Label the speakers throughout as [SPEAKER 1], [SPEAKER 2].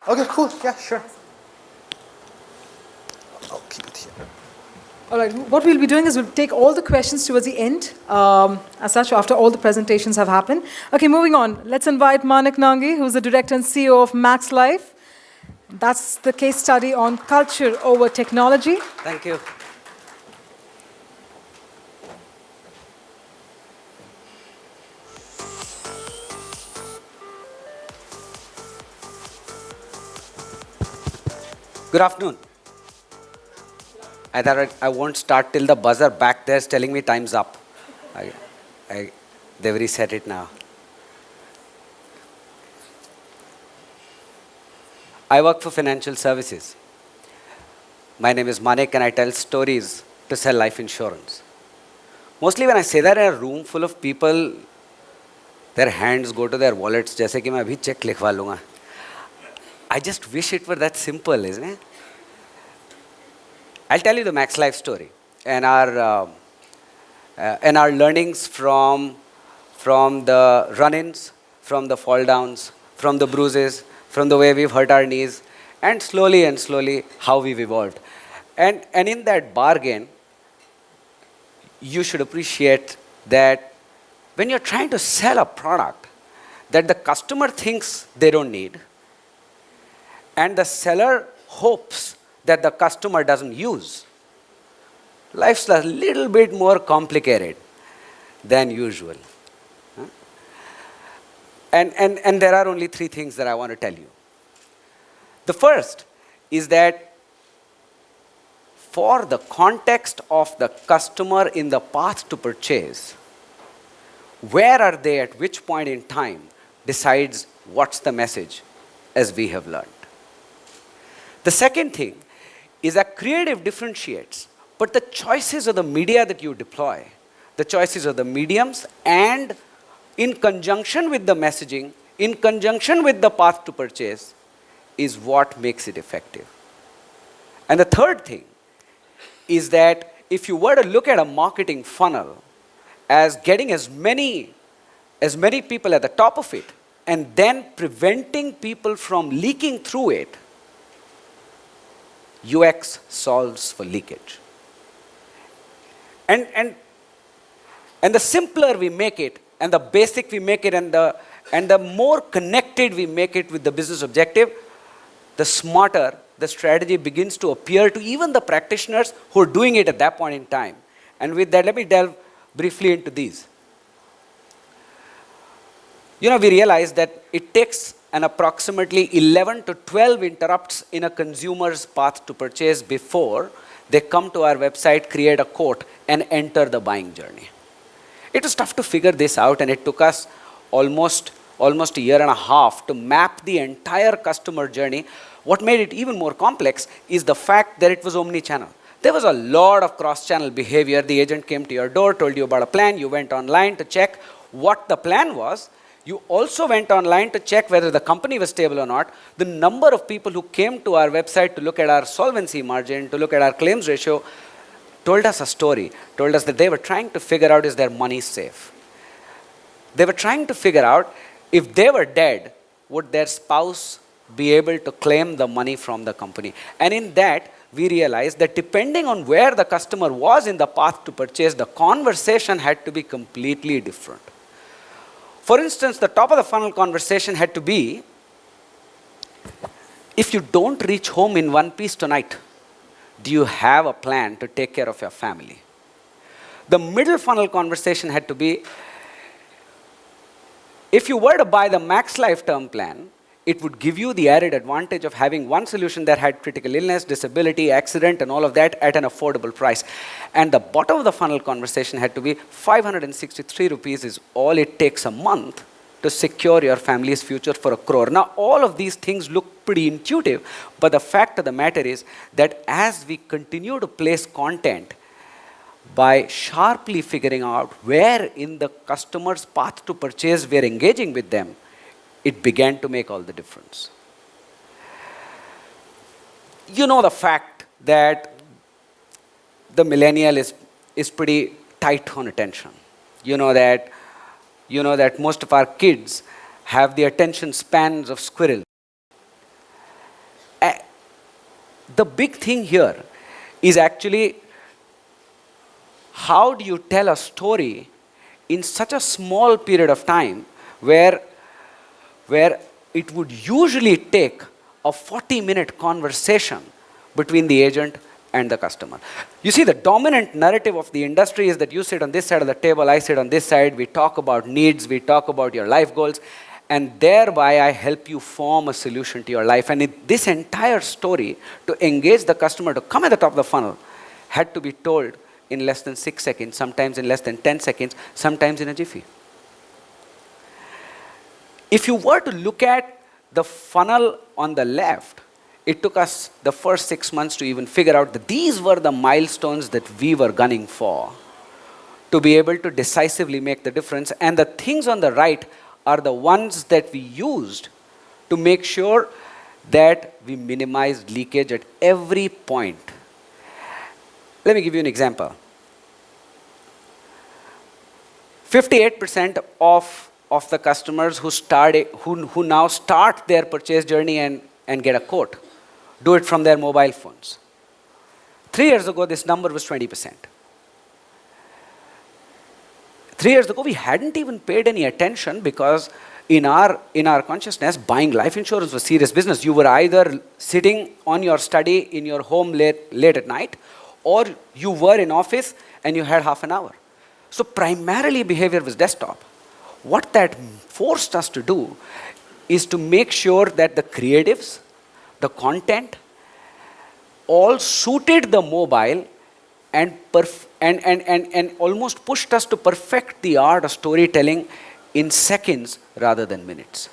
[SPEAKER 1] Okay, cool. Yeah, sure. I'll keep it here.
[SPEAKER 2] All right, what we'll be doing is we'll take all the questions towards the end, as such, after all the presentations have happened. Okay, moving on. Let's invite Manik Nangi, who's the director and CEO of Max Life. That's the case study on culture over technology.
[SPEAKER 3] Thank you. Good afternoon. I thought I won't start till the buzzer back there is telling me time's up. They've reset it now. I work for financial services. My name is Manik and I tell stories to sell life insurance. Mostly when I say that in a room full of people, their hands go to their wallets, जैसे कि मैं अभी check लिखवा लूँगा. I just wish it were that simple, isn't it? I'll tell you the Max Life story and our learnings from the run-ins, from the fall-downs, from the bruises, from the way we've hurt our knees, and slowly how we've evolved. And in that bargain, you should appreciate that when you're trying to sell a product that the customer thinks they don't need, and the seller hopes that the customer doesn't use, life's a little bit more complicated than usual. And there are only three things that I want to tell you. The first is that for the context of the customer in the path to purchase, where are they at which point in time decides what's the message, as we have learned. The second thing is that creative differentiates, but the choices of the media that you deploy, the choices of the mediums, and in conjunction with the messaging, in conjunction with the path to purchase, is what makes it effective. And the third thing is that if you were to look at a marketing funnel as getting as many people at the top of it, and then preventing people from leaking through it, UX solves for leakage. And the simpler we make it, and the basic we make it, and the more connected we make it with the business objective, the smarter the strategy begins to appear to even the practitioners who are doing it at that point in time. And with that, let me delve briefly into these. We realize that it takes an approximately 11 to 12 interrupts in a consumer's path to purchase before they come to our website, create a quote, and enter the buying journey. It was tough to figure this out, and it took us almost a year and a half to map the entire customer journey. What made it even more complex is the fact that it was omni-channel. There was a lot of cross-channel behavior. The agent came to your door, told you about a plan, you went online to check what the plan was. You also went online to check whether the company was stable or not. The number of people who came to our website to look at our solvency margin, to look at our claims ratio, told us a story, told us that they were trying to figure out, is their money safe? They were trying to figure out, if they were dead, would their spouse be able to claim the money from the company? And in that, we realized that depending on where the customer was in the path to purchase, the conversation had to be completely different. For instance, the top of the funnel conversation had to be, if you don't reach home in one piece tonight, do you have a plan to take care of your family? The middle funnel conversation had to be, if you were to buy the Max Life term plan, it would give you the added advantage of having one solution that had critical illness, disability, accident, and all of that at an affordable price. And the bottom of the funnel conversation had to be 563 rupees is all it takes a month to secure your family's future for 1 crore. Now, all of these things look pretty intuitive, but the fact of the matter is that as we continue to place content, by sharply figuring out where in the customer's path to purchase we're engaging with them, it began to make all the difference. The fact that the millennial is pretty tight on attention. That most of our kids have the attention spans of squirrels. the big thing here is actually how do you tell a story in such a small period of time where it would usually take a 40-minute conversation between the agent and the customer. You see, the dominant narrative of the industry is that you sit on this side of the table, I sit on this side, we talk about needs, we talk about your life goals, and thereby I help you form a solution to your life. And this entire story, to engage the customer, to come at the top of the funnel, had to be told in less than 6 seconds, sometimes in less than 10 seconds, sometimes in a jiffy. If you were to look at the funnel on the left, it took us the first 6 months to even figure out that these were the milestones that we were gunning for to be able to decisively make the difference. And the things on the right are the ones that we used to make sure that we minimized leakage at every point. Let me give you an example. 58% of the customers who now start their purchase journey and get a quote do it from their mobile phones. 3 years ago, this number was 20%. 3 years ago, we hadn't even paid any attention because in our consciousness, buying life insurance was serious business. You were either sitting on your study in your home late at night, or you were in office and you had half an hour. So primarily behavior was desktop. What that forced us to do is to make sure that the creatives, the content, all suited the mobile and almost pushed us to perfect the art of storytelling in seconds rather than minutes.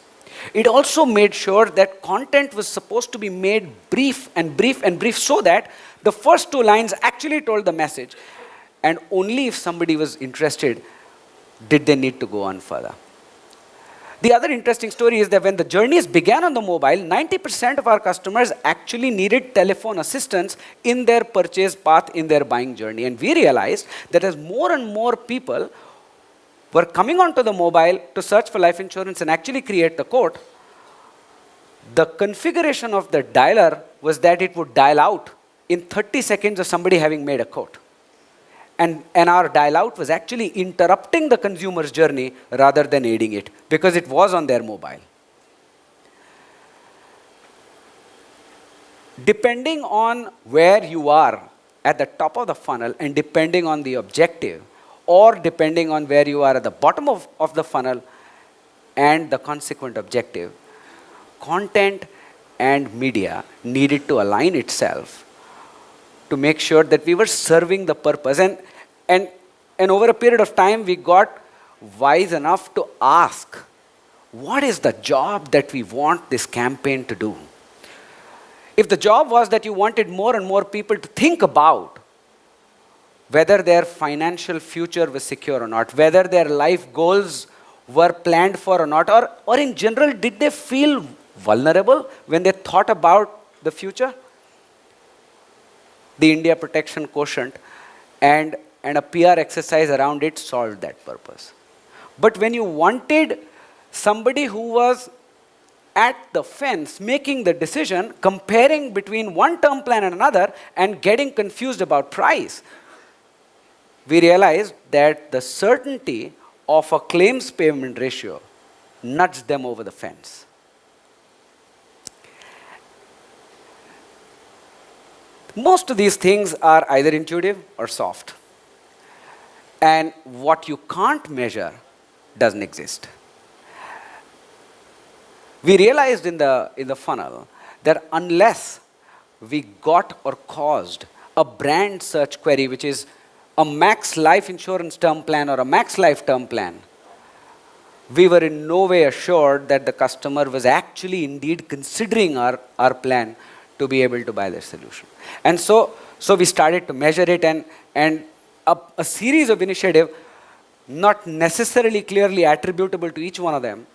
[SPEAKER 3] It also made sure that content was supposed to be made brief and brief and brief so that the first 2 lines actually told the message, and only if somebody was interested did they need to go on further. The other interesting story is that when the journeys began on the mobile, 90% of our customers actually needed telephone assistance in their purchase path, in their buying journey. And we realized that as more and more people were coming onto the mobile to search for life insurance and actually create the quote, the configuration of the dialer was that it would dial out in 30 seconds of somebody having made a quote. And our dial out was actually interrupting the consumer's journey rather than aiding it, because it was on their mobile. Depending on where you are at the top of the funnel and depending on the objective, or depending on where you are at the bottom of the funnel and the consequent objective, content and media needed to align itself to make sure that we were serving the purpose. And over a period of time, we got wise enough to ask, what is the job that we want this campaign to do? If the job was that you wanted more and more people to think about whether their financial future was secure or not, whether their life goals were planned for or not, or in general, did they feel vulnerable when they thought about the future? The India Protection Quotient and a PR exercise around it solved that purpose. But when you wanted somebody who was at the fence making the decision, comparing between one term plan and another and getting confused about price, we realized that the certainty of a claims payment ratio nudged them over the fence. Most of these things are either intuitive or soft. And what you can't measure doesn't exist. We realized in the funnel that unless we got or caused a brand search query, which is a max life insurance term plan or a max life term plan, we were in no way assured that the customer was actually indeed considering our plan to be able to buy their solution. And so we started to measure it, and a series of initiatives, not necessarily clearly attributable to each one of them,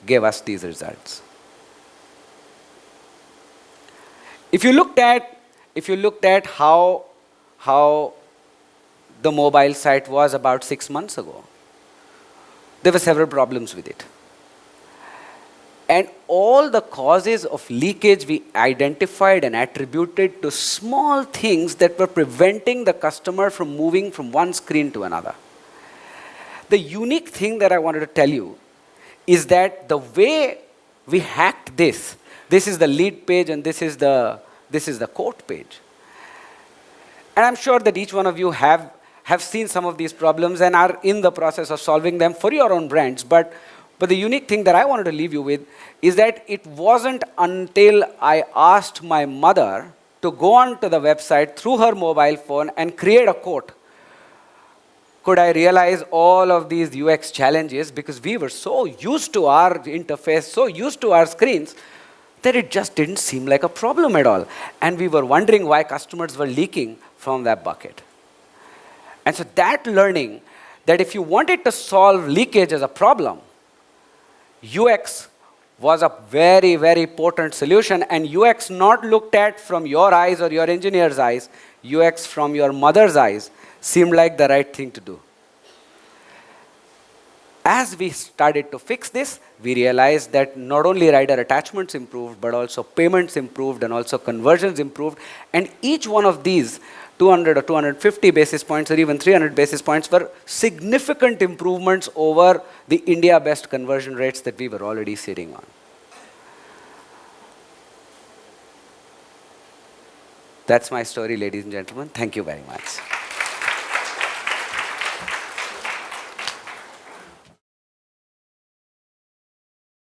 [SPEAKER 3] gave us these results. If you looked at how the mobile site was about 6 months ago, there were several problems with it. And all the causes of leakage we identified and attributed to small things that were preventing the customer from moving from one screen to another. The unique thing that I wanted to tell you is that the way we hacked this is the lead page and this is the quote page. And I'm sure that each one of you have seen some of these problems and are in the process of solving them for your own brands. But the unique thing that I wanted to leave you with is that it wasn't until I asked my mother to go onto the website through her mobile phone and create a quote could I realize all of these UX challenges, because we were so used to our interface, so used to our screens, that it just didn't seem like a problem at all. And we were wondering why customers were leaking from that bucket. And so that learning, that if you wanted to solve leakage as a problem, UX was a very, very potent solution. And UX not looked at from your eyes or your engineer's eyes, UX from your mother's eyes seemed like the right thing to do. As we started to fix this, we realized that not only rider attachments improved, but also payments improved and also conversions improved. And each one of these 200 or 250 basis points or even 300 basis points were significant improvements over the India best conversion rates that we were already sitting on. That's my story, ladies and gentlemen. Thank you very much.